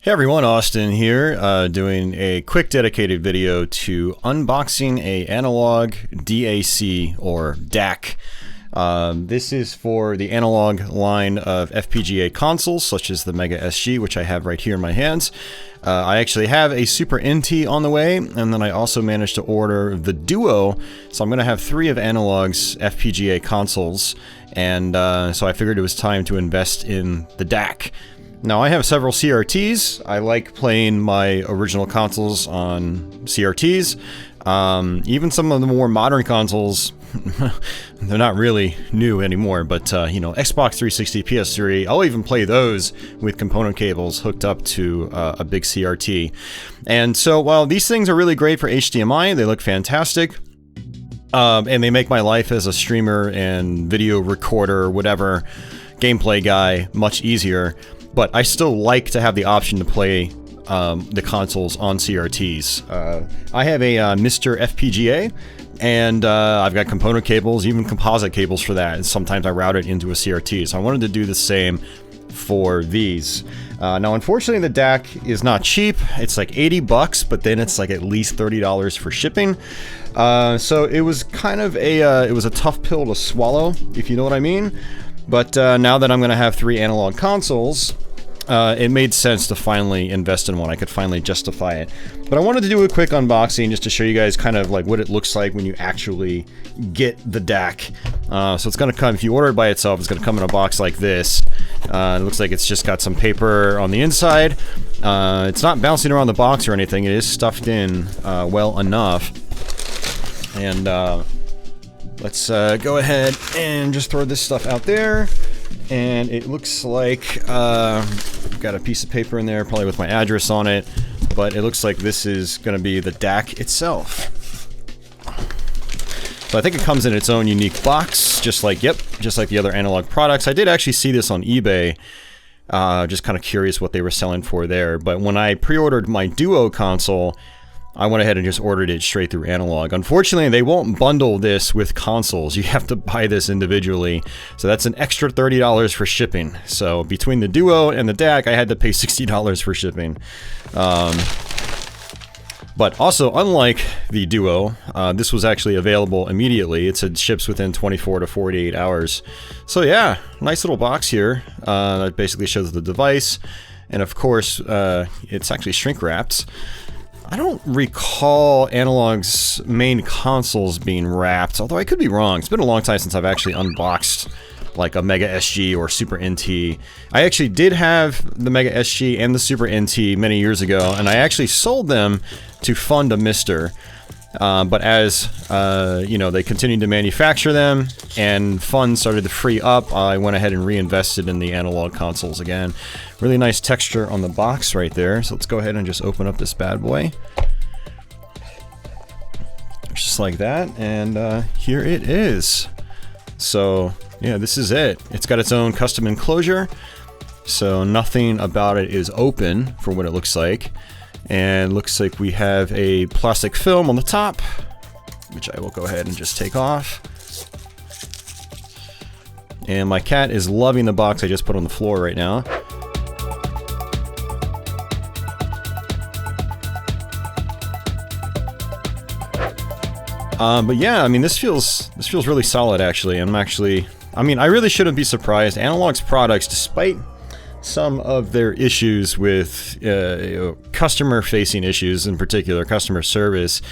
Hey everyone, Austin here, doing a quick dedicated video to unboxing a Analogue DAC or DAC. This is for the Analogue line of FPGA consoles, such as the MegaSG, which I have right here in my hands. I actually have a SuperNT on the way, and then I also managed to order the Duo, so I'm going to have 3 of Analogue's FPGA consoles, and so I figured it was time to invest in the DAC. Now, I have several CRTs. I like playing my original consoles on CRTs. Even some of the more modern consoles, they're not really new anymore, but you know, Xbox 360, PS3, I'll even play those with component cables hooked up to a big CRT. And so, while these things are really great for HDMI, they look fantastic. And they make my life as a streamer and video recorder, whatever, gameplay guy, much easier. But I still like to have the option to play the consoles on CRTs. I have a MiSTer FPGA, and I've got component cables, even composite cables for that, and sometimes I route it into a CRT. So I wanted to do the same for these. Now, unfortunately, the DAC is not cheap. It's like 80 bucks, but then it's like at least $30 for shipping. So it was kind of a it was a tough pill to swallow, if you know what I mean. But now that I'm going to have 3 Analogue consoles, it made sense to finally invest in one. I could finally justify it. But I wanted to do a quick unboxing just to show you guys kind of like what it looks like when you actually get the DAC. So it's going to come, if you order it by itself, it's going to come in a box like this. It looks like it's just got some paper on the inside. It's not bouncing around the box or anything. It is stuffed in well enough. And let's go ahead and just throw this stuff out there. And it looks like I've got a piece of paper in there, probably with my address on it, but it looks like this is going to be the DAC itself. So I think it comes in its own unique box, just like the other Analogue products. I did actually see this on eBay, just kind of curious what they were selling for there. But when I pre-ordered my Duo console, I went ahead and just ordered it straight through Analogue. Unfortunately, they won't bundle this with consoles. You have to buy this individually. So that's an extra $30 for shipping. So between the Duo and the DAC, I had to pay $60 for shipping. But also, unlike the Duo, this was actually available immediately. It said ships within 24 to 48 hours. So yeah, nice little box here. That basically shows the device. And of course, it's actually shrink wrapped. I don't recall Analogue's main consoles being wrapped, although I could be wrong. It's been a long time since I've actually unboxed like a MegaSG or SuperNT. I actually did have the MegaSG and the SuperNT many years ago, and I actually sold them to fund a MiSTer. But as you know, they continued to manufacture them and funds started to free up, I went ahead and reinvested in the Analogue consoles again. Really nice texture on the box right there. So let's go ahead and just open up this bad boy. Just like that, and here it is. So yeah, this is it. It's got its own custom enclosure, so nothing about it is open for what it looks like. And looks like we have a plastic film on the top, which I will go ahead and just take off. And my cat is loving the box I just put on the floor right now. But yeah, I mean, this feels really solid actually. I mean, I really shouldn't be surprised. Analogue's products, despite some of their issues with customer-facing issues, in particular customer service,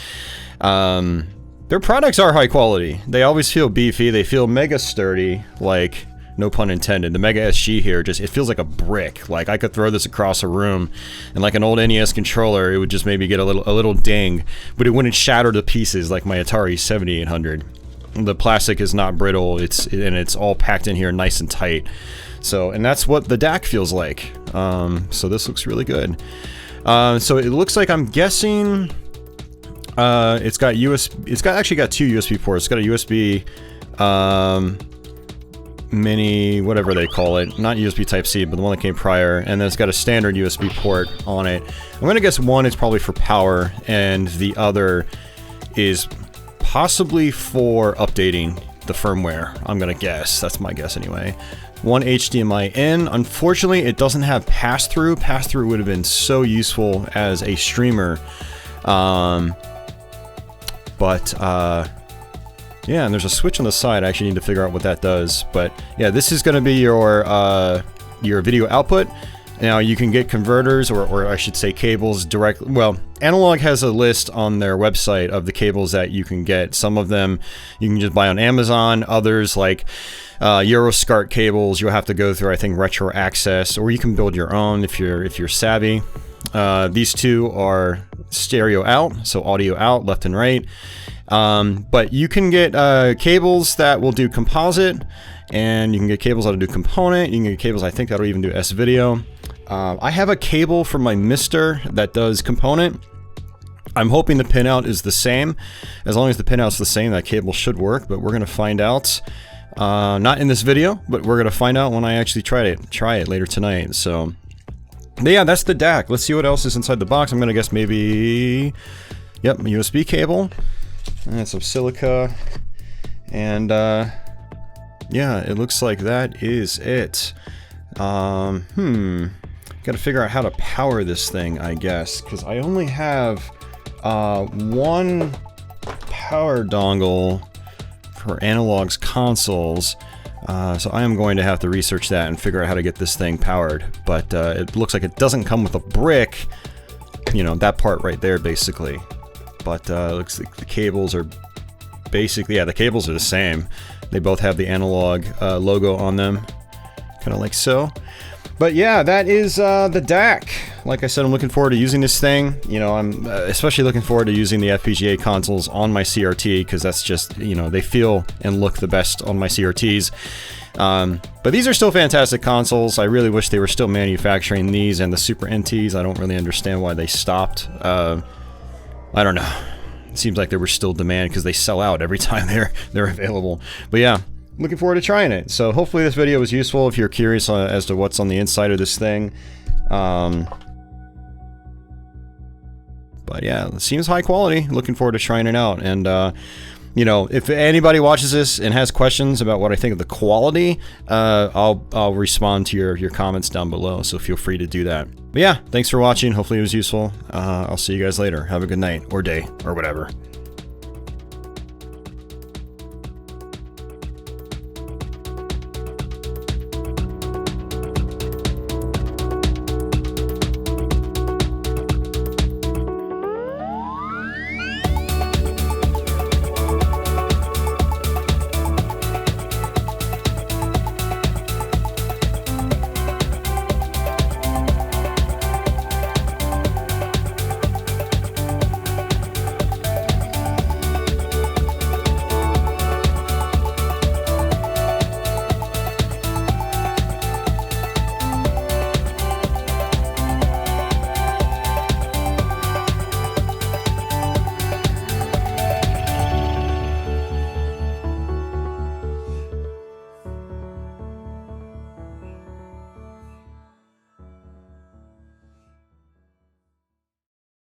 their products are high quality. They always feel beefy. They feel mega sturdy, like, no pun intended. The MegaSG here, it feels like a brick. Like, I could throw this across a room, and like an old NES controller, it would just maybe get a little ding, but it wouldn't shatter to pieces like my Atari 7800. The plastic is not brittle. It's all packed in here nice and tight. So, and that's what the DAC feels like. So this looks really good. So it looks like, I'm guessing, it's got actually got 2 USB ports. It's got a USB mini, whatever they call it, not USB Type-C, but the one that came prior, and then it's got a standard USB port on it. I'm gonna guess one is probably for power, and the other is possibly for updating the firmware. I'm gonna guess. That's my guess anyway. one HDMI in. Unfortunately, it doesn't have pass-through. Pass-through would have been so useful as a streamer. Yeah, and there's a switch on the side. I actually need to figure out what that does. But yeah, this is going to be your video output. Now you can get converters, or I should say cables directly. Well, Analogue has a list on their website of the cables that you can get. Some of them you can just buy on Amazon. Others, like SCART cables, you'll have to go through, I think, Retro Access, or you can build your own if you're savvy. These two are stereo out, so audio out, left and right. But you can get cables that will do composite, and you can get cables that'll do component. You can get cables, I think, that'll even do S-video. I have a cable from my MiSTer that does component. I'm hoping the pinout is the same. As long as the pinout's the same, that cable should work, but we're gonna find out. Not in this video, but we're gonna find out when I actually try it later tonight. So, but yeah, that's the DAC. Let's see what else is inside the box. I'm gonna guess maybe, yep, a USB cable, and some silica, and yeah, it looks like that is it. Gotta figure out how to power this thing, I guess, because I only have one power dongle for Analogue's consoles, so I am going to have to research that and figure out how to get this thing powered. But it looks like it doesn't come with a brick, you know, that part right there, basically. But looks like the cables are basically, yeah, the cables are the same. They both have the Analogue logo on them, kind of like so. But yeah, that is the DAC. Like I said, I'm looking forward to using this thing. You know, I'm especially looking forward to using the FPGA consoles on my CRT, because that's just, you know, they feel and look the best on my CRTs. But these are still fantastic consoles. I really wish they were still manufacturing these and the SuperNTs. I don't really understand why they stopped. I don't know. It seems like there was still demand because they sell out every time they're available. But yeah, looking forward to trying it. So hopefully this video was useful if you're curious as to what's on the inside of this thing. But yeah, it seems high quality. Looking forward to trying it out. And you know, if anybody watches this and has questions about what I think of the quality, I'll respond to your comments down below, so feel free to do that. But yeah, thanks for watching. Hopefully it was useful. I'll see you guys later. Have a good night, or day, or whatever.